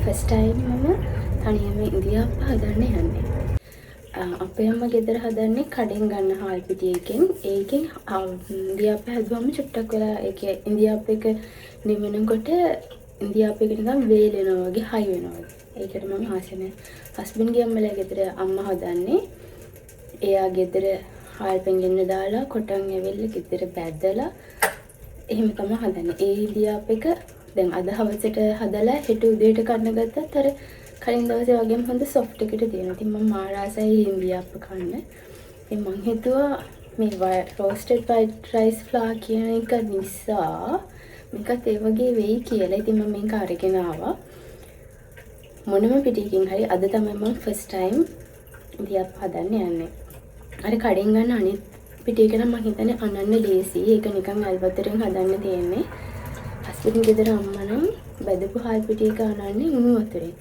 First time මම තනියම ඉඳිආප්ප හදන්න යන්නේ. අපේ අම්මා ගෙදර හදන්නේ කඩෙන් ගන්න හාල් පිටියකින්. ඒකෙන් ඉඳිආප්ප හැදුවම චුට්ටක් වෙලා ඒකේ ඉඳිආප්ප එක නිවෙනකොට ඉඳිආප්ප එක නිකන් වේලෙනවා වගේ හයි වෙනවා. ඒකට මම ආසයි නෑ. හස්බන්ඩ්ගේ අම්මලා ගෙදර අම්මා හදන්නේ. එයා ගෙදර හාල් පෙන්ගෙන්න දාලා කොටන් ඇවිල්ලා ගෙදර බැදලා එහෙම තමයි හදන්නේ. ඒ ඉඳිආප්ප එක දැන් අද හවසට හදලා හෙට උදේට කන්න ගත්තත් අර කලින් දවසේ වගේම හොඳ සොෆ්ට් එකට තියෙනවා. ඉතින් මම මාරාසයි ඉඳිආප්ප කන්න. ඉතින් මං හිතුවා මේ roasted white rice flour කියන එක නිසා මේකත් ඒ වගේ වෙයි කියලා. ඉතින් මම මේක අරගෙන ආවා. මොනම පිටියකින් හරි අද තමයි මම ෆස්ට් ටයිම් ඉඳිආප්ප හදන්න යන්නේ. අර කඩෙන් ගන්න අනිත් පිටියක නම් මම හිතන්නේ අනන්න ලේසි. ඒක නිකන් අල්වතරෙන් හදන්න තියෙන්නේ. හස්බන්ඩ් ගෙදර අම්මා නම් බැදපු හාල් පිටියක අනන්නේ උණු වතුරෙන්.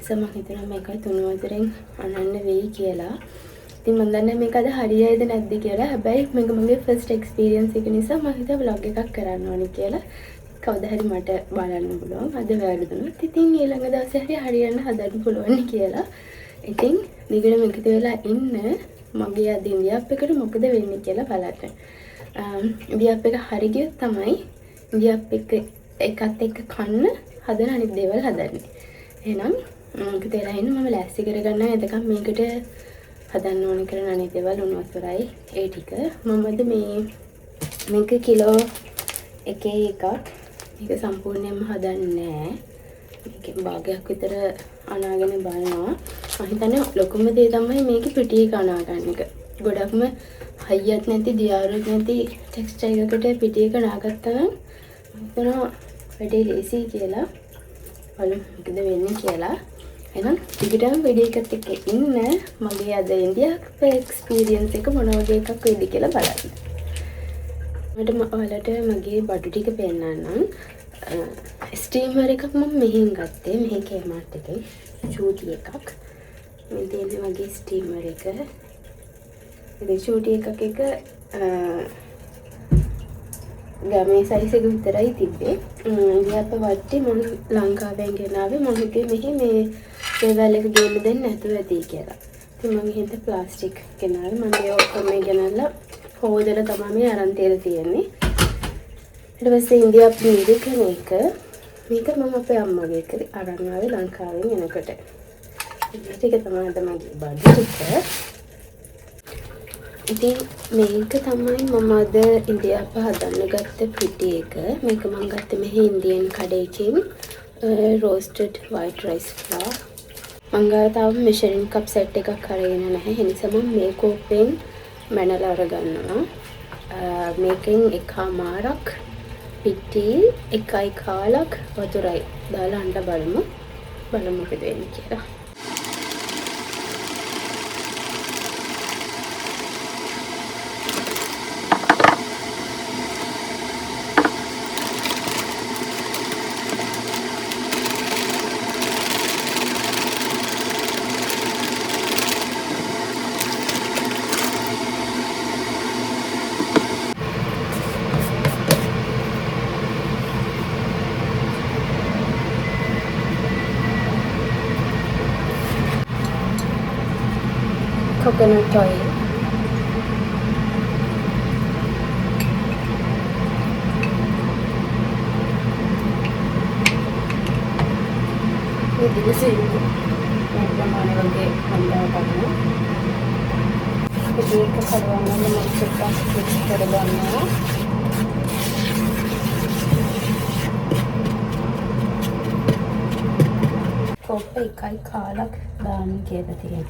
මම හිතනවා මේකයි තුණු වතුරෙන් අනන්න වෙයි කියලා. ඉතින් මම දන්නේ මේක අද හරියයිද නැද්ද කියලා. හැබැයි මේක මගේ ෆස්ට් එක්ස්පීරියන්ස් එක නිසා මම හිතුවා vlog එකක් කරන්න ඕනේ කියලා. කවදා හරි මට බලන්න පුළුවන්. අද වැරදුනොත් ඉතින් ඊළඟ දවසේ හරි හරියන්න හදන්න පුළුවන් කියලා. ඉතින් දිගටම එකතු වෙලා ඉන්න මගේ අද ඉඳිආප්ප එකට මොකද වෙන්නේ කියලා බලන්න. ඉඳිආප්ප එක හරි ගියොත් තමයි ඉඳිආප්ප එකත් එක්ක කන්න හදන අනිත් දේවල් හදන්නේ. එහෙනම් මේක තේරලා ඉන්න මම ලෑස්ති කරගන්න එතකම් මේකට හදන්න ඕනේ කරන අනිත් දේවල් උණු වතුරයි ඒ ටික. මම අද මේක කිලෝ එකේ එකක් මේක සම්පූර්ණයෙන්ම හදන්නේ නැහැ. මේකෙන් භාගයක් විතර අනාගෙන බලනවා. මම හිතන්නේ ලොකුම දේ තමයි මේකේ පිටියක අනා ගන්න එක. ගොඩක්ම හයියක් නැති දියාරුවක් නැති ටෙක්ස්චර් එකකට පිටියක නාගත්තා නම් හිතනවා වැඩේ ලේසි කියලා. බලමු මොකද වෙන්නේ කියලා. එහෙනම් ටිකටම වීඩියෝ එකත් එක්ක ඉන්න මගේ අද ඉන්දියාප්ප එක්ස්පීරියන්ස් එක මොන වගේ එකක් වෙයිද කියලා බලන්න. මට ඔයාලට මගේ බඩු ටික පෙන්නන්නම්. ස්ටීමර් එකක් මම මෙහෙන් ගත්තේ. මෙහි කේමාර්ට් එකේ චූටි එකක්. මේ තියෙන්නේ මගේ ස්ටීමර් එක. මේ චූටි එකක් එක ගමේ සයිස් එක විතරයි තිබ්බේ. ඉඳිආප්ප වට්ටි මම ලංකාවෙන් ගෙනාවේ. මම හිතුවේ මෙහි මේ දේවල් එක ගේන්න දෙන්න නැතුව ඇති කියලා. ඉතින් මම හිත ප්ලාස්ටික් ගෙනාවේ. මම ඒ ඔක්කොම ගෙනල්ලා හොදලා තමයි මේ අරන් තියලා තියෙන්නේ. ඊට පස්සේ ඉඳිආප්ප නිරිකන එක මේක මම අපේ අම්මගේ එක අරන් ආවේ ලංකාවෙන් එනකොට. ඒක තමයි අද මගේ බඩු ටික. ඉතින් මේක තමයි මම අද ඉඳිආප්ප හදන්න ගත්ත පිටි එක. මේක මම ගත්තේ මෙහි Indian කඩේකින් roasted white rice flour. මම ගාව තාම මෙෂරින් කප් සෙට් එකක් අරගෙන නැහැ. ඒ නිසා මම මේ කෝප්පෙන් මැනලා අරගන්නවා. මේකෙන් එකමාරක් පිටි 1 කාලක් වතුරයි දාලා අඬ බලමු මොකද වෙන්නේ කියලා. coconut oil, ini juga sih yang mana lagi anda kamu jadi keperluan memasukkan keperluannya kopi ikai kalak dan kita tiga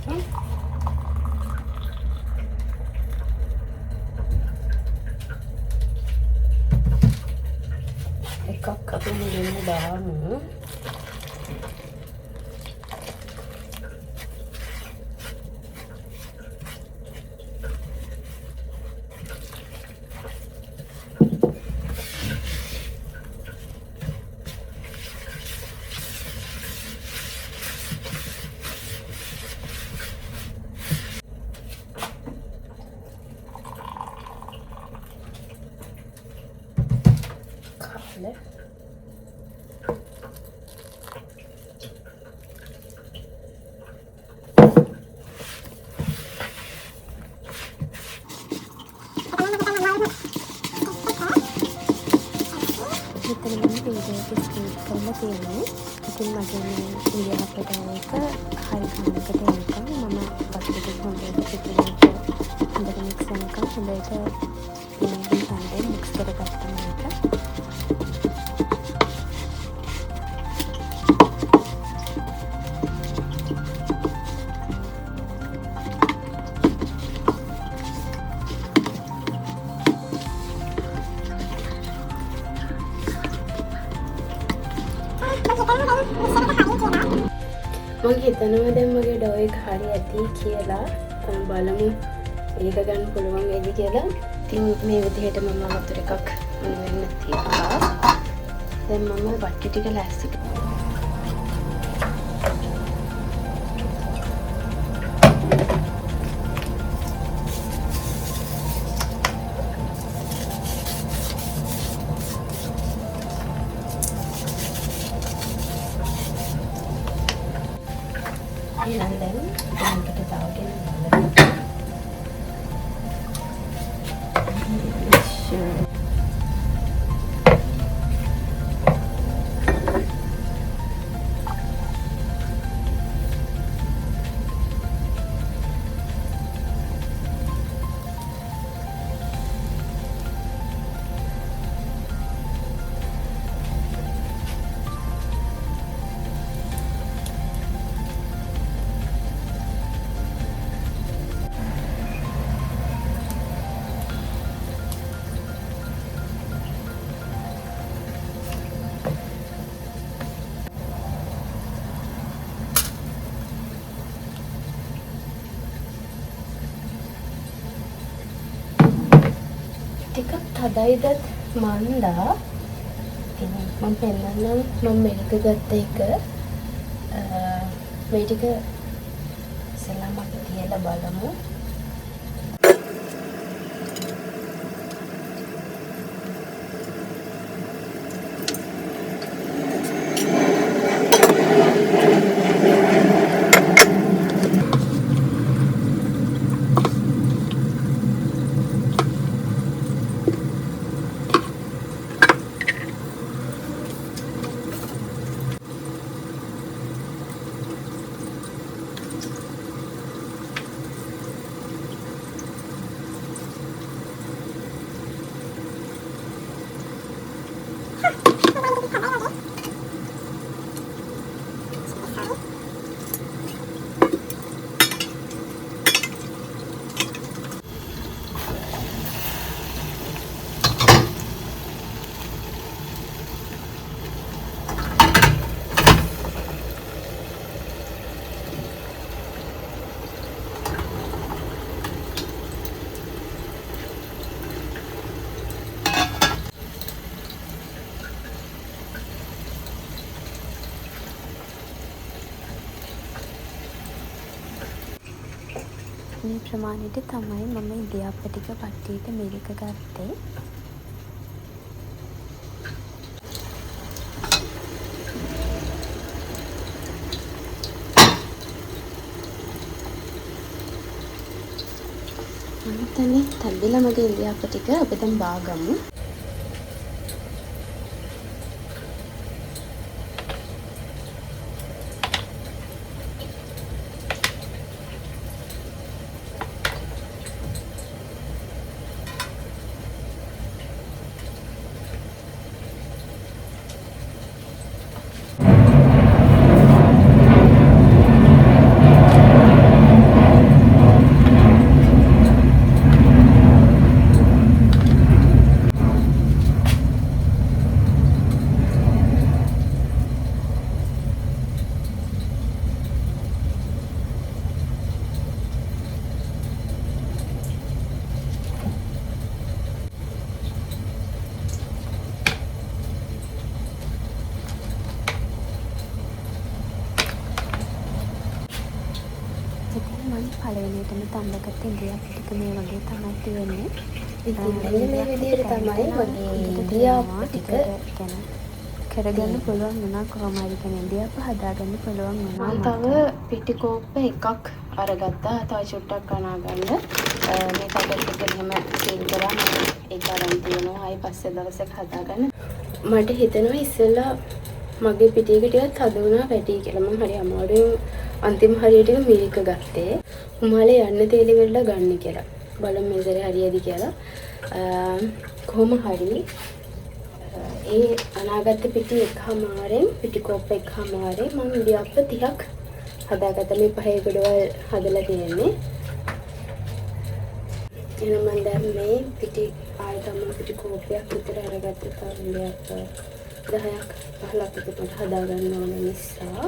එකක් අපි මෙන්න දාමු. කරලා තියෙන්නේ. ඉතින් මගේ මේ ඉන්දියාවට එක හරි කමකට එනකම් මම වතුරට හොඳට පිටිනට හොඳට මික්ස් වෙනකම් හොඳට ඉන්දිය හන්දෙන් මික්ස් කරගත්තා මේක. මම හිතනවා දැන් මගේ ඩෝ එක හරි ඇති කියලා. බලමු ඒක ගන්න පුළුවන් වේද කියලා. ඉතින් මේ විදිහට මම වතුර එකක් වෙන්න තියලා දැන් මම වට්ටි ටික ලෑස්ති and then kita tahukin ටිකක් හදයිදත් මන්දා. ඉතින් මම පෙන්නන්නම් මම මේක ගත්ත එක මේ ටික ඉස්සෙල්ලාම අපි තියලා බලමු. මේ ප්‍රමාණයට තමයි මම ඉන්දියාප්ප ටික වට්ටියට මිරික ගත්තේ. අනිතනේ තැඹිලා මගේ ඉන්දියාප්ප ටික අපි දැන් බාගමු. පළවෙනියටම තම්බගත්ත ඉන්දියාප්ප ටික මේ වගේ තමයි තියෙන්නේ. ඉතින් මෙන්න මේ විදිහට තමයි මගේ ඉන්දියාප්ප ටික කරගන්න පුළුවන් වුණා. කොහොම හරි කෙනෙක් ඉන්දියාප්ප හදාගන්න පුළුවන් වුණා. මම තව පිටිකෝප්ප එකක් අරගත්තා. තව චුට්ටක් අනා ගන්න. මේ කඩේට එහෙම සීල් කරා මම ඒක අරන් තියෙනවා. ආයි පස්සේ දවසක හදාගන්න. මට හිතෙනවා ඉස්සෙල්ලා මගේ පිටියක ටිකක් තද වුණා පැටි කියලා. මම හරි අමාරුවෙන් අන්තිම හරියට මිරික ගත්තේ. උමාලේ යන්න තේලි වෙලා ගන්න කියලා. බලමු මේ සැරේ හරියද කියලා. කොහොම හරි ඒ අනාගත පිටි එකමාරෙන් පිටිකොප්ප එකමාරෙන් මම ඉන්දියාප්ප 30ක් හදාගත්තා. මේ පහේ ගොඩවල් හදලා තියෙන්නේ. එහෙනම් මම දැන් මේ පිටි ආයතන පිටිකොප්පයක් විතර අරගත්තා. ඉන්දියාප්ප 10ක් 15ක් විතර හදාගන්න ඕන නිසා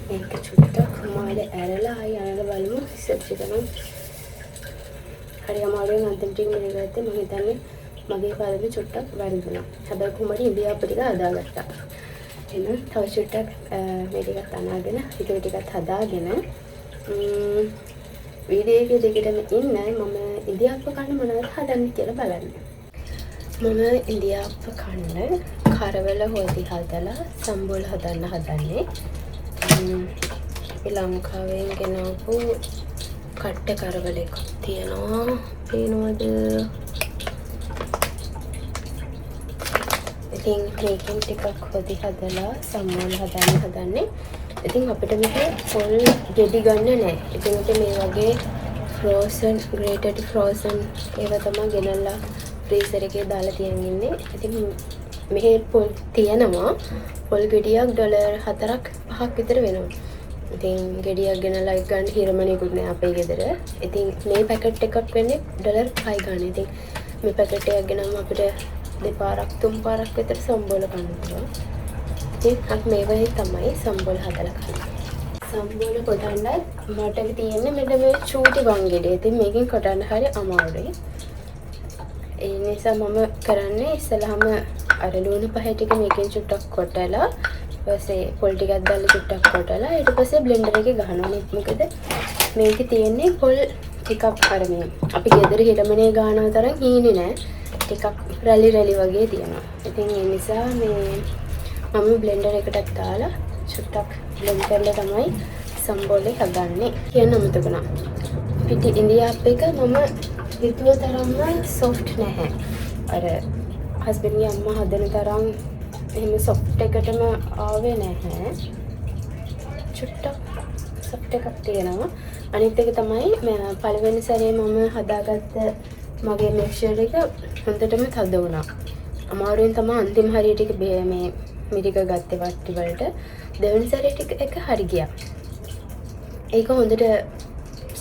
මේක චුට්ටක් මාළේ ඇරලා ආයෙ අනල බලමු රිසර්ච් එක නම් හරි අමාරුවෙන් අන්තිමට මේක ගත්තේ. මම හිතන්නේ මගේ පාදේ චුට්ටක් වැරදුනා. හැබැයි කොහොමද ඉන්දියාප්ප ටික හදාගත්තා. එහෙනම් තව චුට්ටක් මේ ටිකත් අනාගෙන ටික ටිකත් හදාගෙන වීඩියෝ එකේ දෙකටම ඉන්න මම ඉන්දියාප්ප කන්න මොනවද හදන්නේ කියලා බලන්න. මම ඉන්දියාප්ප කන්න කරවල හොදි හදලා සම්බෝල හදන්න හදන්නේ. අපි ලංකාවෙන් ගෙනාවු කට්ට කරවල එකක් තියෙනවා. පේනවද? ඉතින් මේකෙන් ටිකක් හොදි හදලා සම්බෝල හදන්න හදන්නේ. ඉතින් අපිට මේක පොල් ගෙඩි ගන්න නැහැ. ඉතින් මේ වගේ ෆ්‍රෝසන් ග්‍රේටඩ් ෆ්‍රෝසන් ඒවා තමයි ගෙනල්ලා ෆ්‍රීසර් එකේ දාලා තියන් ඉන්නේ. ඉතින් මෙහි පොල් තියෙනවා. පොල් ගෙඩියක් ඩොලර් 4ක් 5ක් විතර වෙනවා. ඉතින් ගෙඩියක් ගෙනලා ගන්න හිරමණේකුත් නෑ අපේ ගෙදර. ඉතින් මේ පැකට් එකක් වෙන්නේ ඩොලර් 5 ගන්න. ඉතින් මේ පැකට් එකක් ගෙනම අපිට දෙපාරක් තුන් පාරක් විතර සම්බෝල ගන්න පුළුවන්. ඉතින් අපි මේ වගේ තමයි සම්බෝල හදලා ගන්නේ. සම්බෝල කොටන්නත් මට තියෙන්නේ මෙන්න මේ චූටි වංගෙඩිය. ඉතින් මේකෙන් කොටන්න හරිය අමාරුයි. ඒ නිසා මම කරන්නේ ඉස්සෙල්ලාම අර ලුණු පහ ටික මේකෙන් චුට්ටක් කොටලා ඊපස්සේ පොල් ටිකක් දාලා චුට්ටක් කොටලා ඊට පස්සේ බ්ලෙන්ඩර් එකේ ගහනවා. මොකද මේකේ තියෙන්නේ පොල් ටිකක් අර මේ අපි ගෙදර හිරමනේ ගානවා තරම් හීනේ නෑ. ටිකක් රැලි වගේ තියෙනවා. ඉතින් ඒ නිසා මේ මම බ්ලෙන්ඩර් එකටත් දාලා චුට්ටක් බ්ලෙන්ඩ් කරලා තමයි සම්බෝලේ හදන්නේ. කියන්න අමතකුණා. පිටි ඉන්දියාප්ප එක මම හිතුව තරම්ම සොෆ්ට් නැහැ. අර හස්බන්ඩ්ගේ අම්මා හදන තරම් එහෙම සොෆ්ට් එකටම ආවේ නැහැ. චුට්ටක් සොෆ්ට් එකක් තියෙනවා. අනිත් එක තමයි පළවෙනි සැරේ මම හදාගත්ත මගේ මික්ස්චර් එක හොඳටම තද වුණා. අමාරුවෙන් තමයි අන්තිම හරියට මේ මිරික ගත්තේ වට්ටි වලට. දෙවෙනි සැරේ ටික එක හරි ගියා. ඒක හොඳට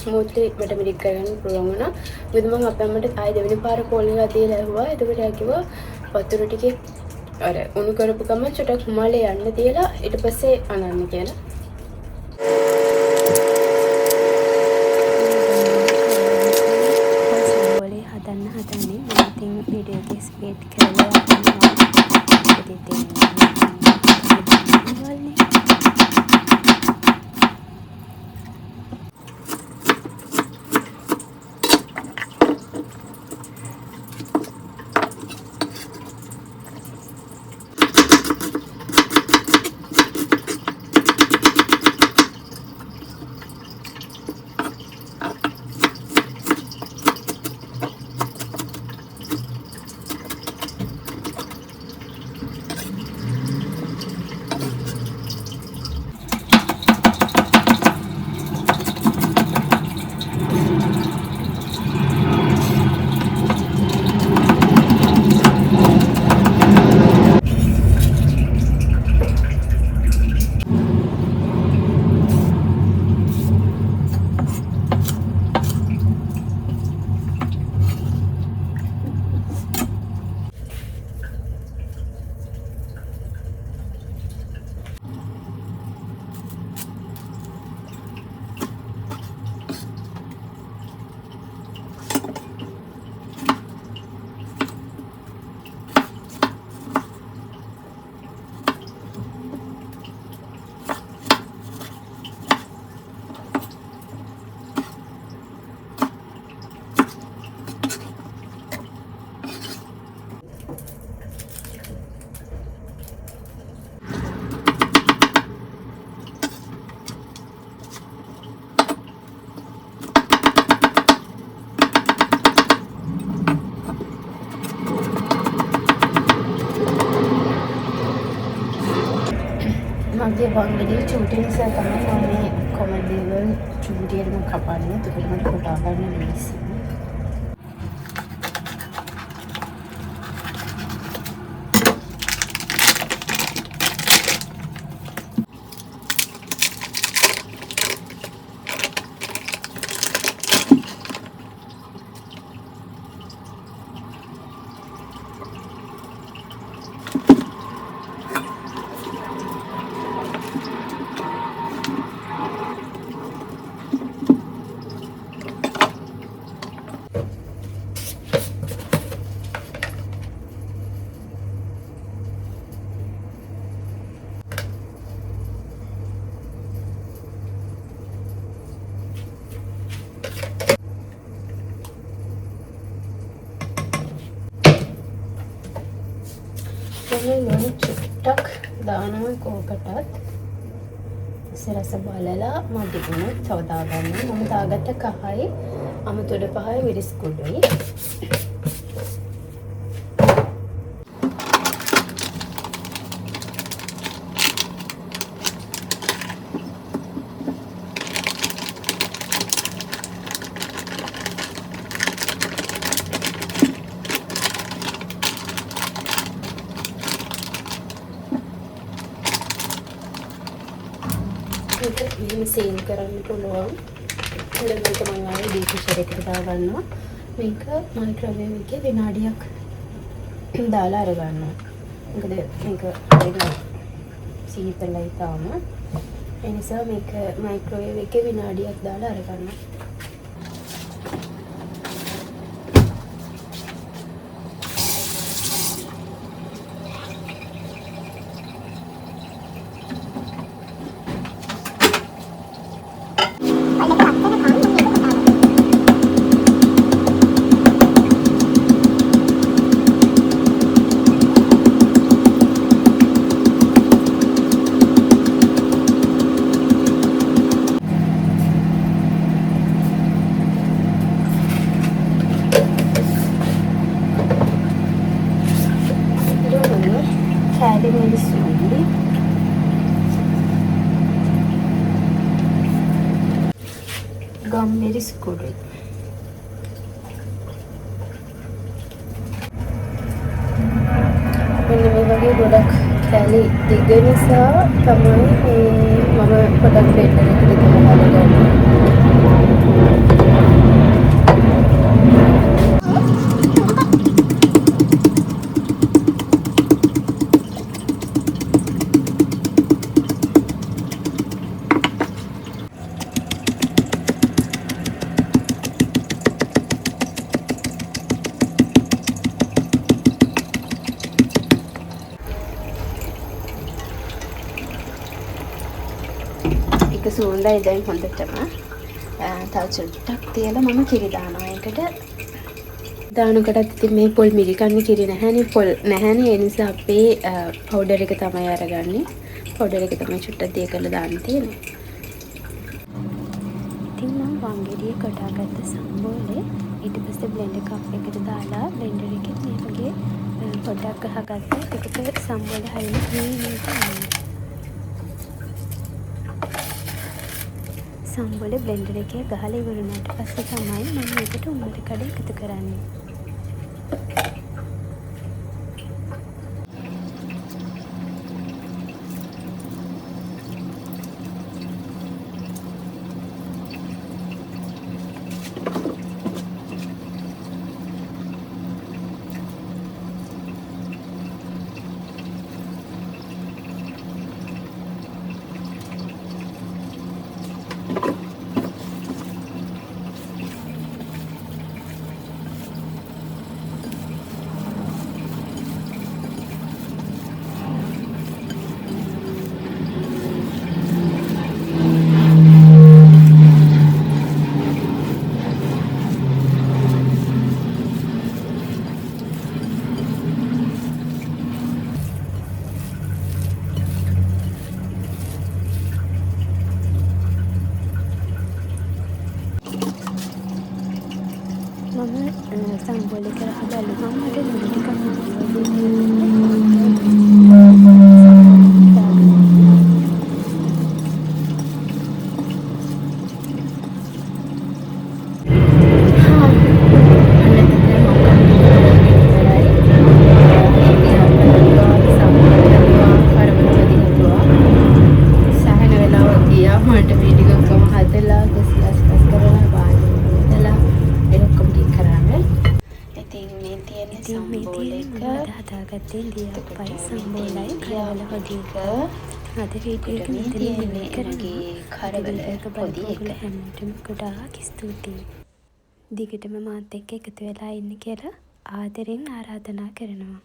ස්මූත්ලි මට මිරික් කරගන්න පුළුවන් වුණා. මොකද මම අපේ අම්මට ආයෙ දෙවෙනි පාර කෝල් එකක් දීලා ඇහුවා. එතකොට එයා කිව්වා වතුර ටිකේ අර උණු කරපු ගමන් චුට්ටක් හිමාලේ යන්න තියලා ඊට පස්සේ අනන්න කියලා. සම්බෝලේ හදන්න හදන්නේ මම ඉතින් වීඩියෝ එකේ ස්පීඩ් කරලා යනවා. ඉතින් මගේ වංගෙඩිය චූටි නිසා තමයි මම මේ කොමඩ් දේවල් චූටියටම කපන්නේ. එතකොට මට කොටා ගන්න ලේසියි. ලුණු චුට්ටක් දානවා කෝකටත්. රස බලලා මදි වුණොත් තව දාගන්නවා. මම දාගත්ත කහයි අමුතුඩ පහයි මිරිස් කුඩුයි. මේක සීන් කරන්න පුළුවන්. ඊළඟට මම ආයේ ඩීප්‍රෙෂර් එකට දාගන්නවා. මේක මයික්‍රෝවේව් එකේ විනාඩියක් දාලා අරගන්නවා. මොකද මේක හරියට සීතලයි තාම. ඒ නිසා මේක මයික්‍රෝවේව් එකේ විනාඩියක් දාලා අරගන්නවා. ගම්මිරිස් කුඩුයි. මෙන්න මේ වගේ ගොඩක් කැලි දිග නිසා තමයි මම පොඩක් බෙල්ලර එකට දාලා ගන්නේ. සුවඳයි දැන් හොඳටම. තව චුට්ටක් තියලා මම කිරි දානවා. ඒකට දානකොටත් ඉතින් මේ පොල් මිරි කන්නේ කිරි නැහැනේ. පොල් නැහැනේ. ඒ නිසා අපේ පවුඩර් එක තමයි අරගන්නේ. පවුඩර් එක තමයි චුට්ටක් දිය කරලා දාන්න තියෙන්නේ. ඉතින් මම වංගෙඩිය කඩාගත්ත සම්බෝලේ ඊට පස්සේ බ්ලෙන්ඩර් කප් එකට දාලා බ්ලෙන්ඩර් එකේ මේ වගේ පොඩක් ගහගත්තා. ඒකට සම්බෝලේ හරියට ක්‍රීම් සම්බෝලේ බ්ලෙන්ඩර් එකේ ගහලා ඉවර වුණාට පස්සේ තමයි මම මේකට උම්මල කඩ එකතු කරන්නේ. සම්බෝලේ කරලා බලුවම මට ලුණු ටිකක් මට මේ ටික ඔක්කොම හදලා ගස්ලස් කරලා වාඩි වෙලා ඒ ඔක්කොම ටික කරන්න. ඉතින් මේ තියෙන සම්බෝල එක හදාගත්තේ ඉන්දියාප්පයි සම්බෝලයි කරවල හොදි එක. අද වීඩියෝ එක මෙතනින් ඉවර කරනවා. කරවල හොදි එක. හැමෝටම ගොඩාක් ස්තුතියි. දිගටම මාත් එක්ක එකතු වෙලා ඉන්න කියලා ආදරෙන් ආරාධනා කරනවා.